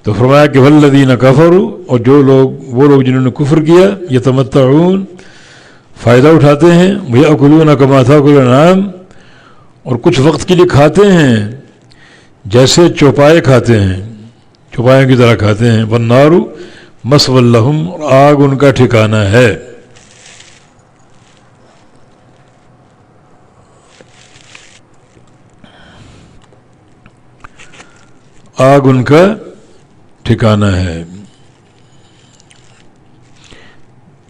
تو فرمایا کہ والذین کفروا، اور وہ لوگ جنہوں نے کفر کیا، یتمتعون، فائدہ اٹھاتے ہیں، ویأکلون کما تأکل الانعام، اور کچھ وقت کے لیے کھاتے ہیں جیسے چوپائے کھاتے ہیں، چوپایوں کی طرح کھاتے ہیں، والنار مثوی لہم، اور آگ ان کا ٹھکانہ ہے۔ آگ ان کا ٹھکانہ ہے۔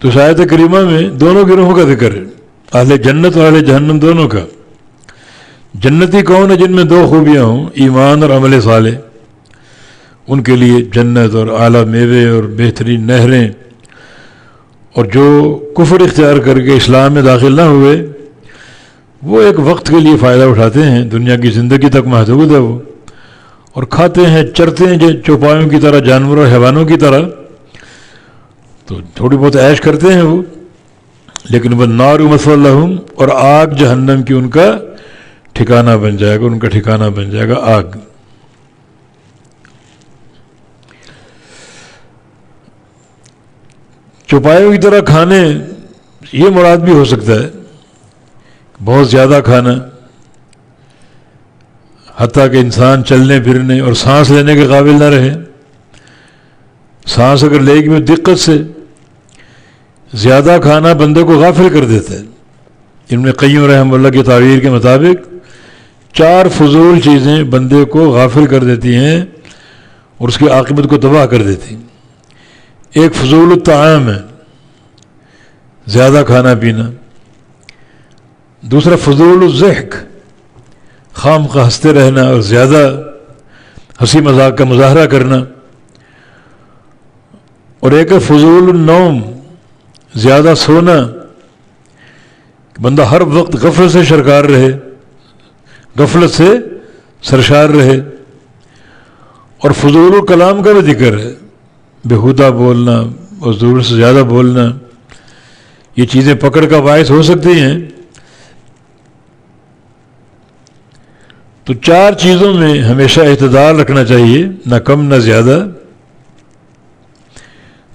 تو اس آیت کریمہ میں دونوں گروہوں کا ذکر ہے، اہل جنت اور اہل جہنم دونوں کا۔ جنتی کون ہے؟ جن میں دو خوبیاں ہوں، ایمان اور عمل صالح، ان کے لیے جنت اور اعلیٰ میوے اور بہترین نہریں، اور جو کفر اختیار کر کے اسلام میں داخل نہ ہوئے وہ ایک وقت کے لیے فائدہ اٹھاتے ہیں، دنیا کی زندگی تک محدود ہے وہ، اور کھاتے ہیں، چرتے ہیں چوپایوں کی طرح، جانوروں حیوانوں کی طرح، تو تھوڑی بہت عیش کرتے ہیں وہ، لیکن والنار مثوی لہم، اور آگ جہنم کی ان کا ٹھکانہ بن جائے گا، ان کا ٹھکانہ بن جائے گا آگ۔ چوپایوں کی طرح کھانے، یہ مراد بھی ہو سکتا ہے بہت زیادہ کھانا، حتیٰ کہ انسان چلنے پھرنے اور سانس لینے کے قابل نہ رہے، سانس اگر لے گی میں دقت سے، زیادہ کھانا بندے کو غافل کر دیتا ہے۔ ان میں قیم رحمہ اللہ کی تعبیر کے مطابق 4 فضول چیزیں بندے کو غافل کر دیتی ہیں اور اس کی عاقبت کو تباہ کر دیتی ہیں۔ ایک فضول الطعام ہے، زیادہ کھانا پینا۔ دوسرا فضول الضحک، خام خواہ ہنستے رہنا اور زیادہ ہنسی مذاق کا مظاہرہ کرنا۔ اور ایک ہے فضول النوم، زیادہ سونا، بندہ ہر وقت غفلت سے شرکار رہے، غفلت سے سرشار رہے۔ اور فضول الکلام کا بھی ذکر ہے، بیہودہ بولنا اور ضرورت سے زیادہ بولنا، یہ چیزیں پکڑ کا باعث ہو سکتی ہیں۔ تو 4 چیزوں میں ہمیشہ اعتدال رکھنا چاہیے، نہ کم نہ زیادہ،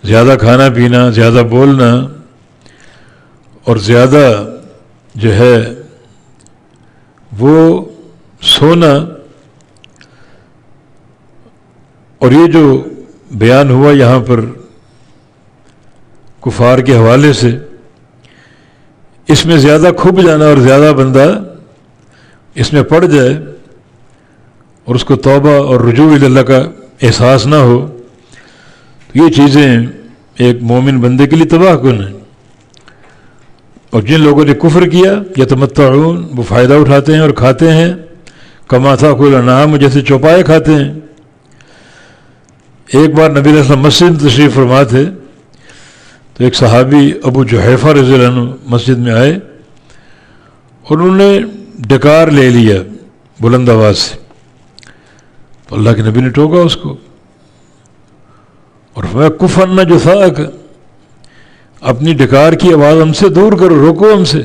زیادہ کھانا پینا، زیادہ بولنا، اور زیادہ جو ہے وہ سونا۔ اور یہ جو بیان ہوا یہاں پر کفار کے حوالے سے، اس میں زیادہ کھپ جانا اور زیادہ بندہ اس میں پڑ جائے اور اس کو توبہ اور رجوع الی اللہ کا احساس نہ ہو، تو یہ چیزیں ایک مومن بندے کے لیے تباہ کن ہیں۔ اور جن لوگوں نے کفر کیا، یتمتعون، وہ فائدہ اٹھاتے ہیں اور کھاتے ہیں، کما تأکل الانعام، جیسے چوپائے کھاتے ہیں۔ ایک بار نبی علیہ السلام مسجد میں تشریف فرما تھے، تو ایک صحابی ابو جحیفہ رضی اللہ عنہ مسجد میں آئے اور انہوں نے ڈکار لے لیا بلند آواز سے، تو اللہ کے نبی نے ٹوکا اس کو اور فرمایا کف عنا جثاءک، اپنی ڈکار کی آواز ہم سے دور کرو، روکو ہم سے۔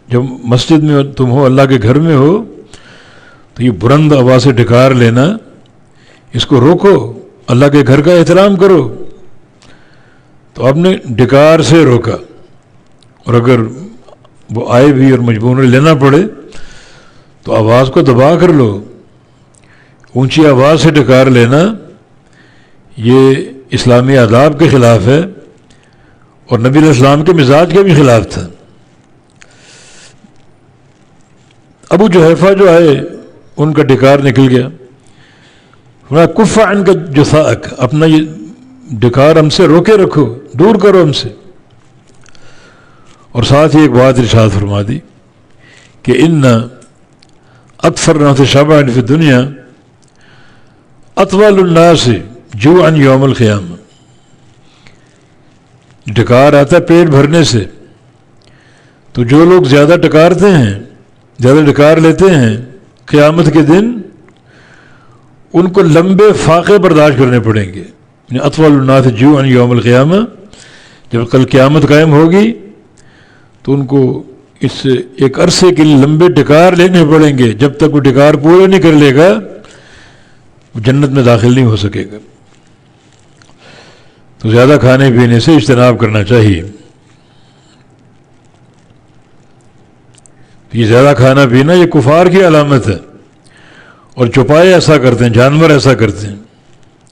جب مسجد میں تم ہو، اللہ کے گھر میں ہو، تو یہ بلند آواز سے ڈکار لینا، اس کو روکو، اللہ کے گھر کا احترام کرو۔ تو آپ نے ڈکار سے روکا، اور اگر وہ آئے بھی اور مجبور لینا پڑے تو آواز کو دبا کر لو۔ اونچی آواز سے ڈکار لینا یہ اسلامی آداب کے خلاف ہے اور نبی علیہ السلام کے مزاج کے بھی خلاف تھا۔ ابو جحیفہ جو آئے، ان کا ڈکار نکل گیا، کف عنک جثاءک، اپنا یہ ڈکار ہم سے روکے رکھو، دور کرو ہم سے۔ اور ساتھ ہی ایک بات ارشاد فرما دی کہ ان اکثر الناس شبعا فی الدنیا اطول الناس جوعا یوم القیامہ۔ ڈکار آتا ہے پیٹ بھرنے سے، تو جو لوگ زیادہ ڈکارتے ہیں، زیادہ ڈکار لیتے ہیں، قیامت کے دن ان کو لمبے فاقے برداشت کرنے پڑیں گے۔ یعنی اطول الناس جوعا یوم القیامہ، جب کل قیامت قائم ہوگی تو ان کو اس ایک عرصے کے لیے لمبے ڈکار لینے پڑیں گے، جب تک وہ ڈکار پورے نہیں کر لے گا وہ جنت میں داخل نہیں ہو سکے گا۔ تو زیادہ کھانے پینے سے اجتناب کرنا چاہیے. یہ زیادہ کھانا پینا یہ کفار کی علامت ہے، اور چوپائے ایسا کرتے ہیں، جانور ایسا کرتے ہیں.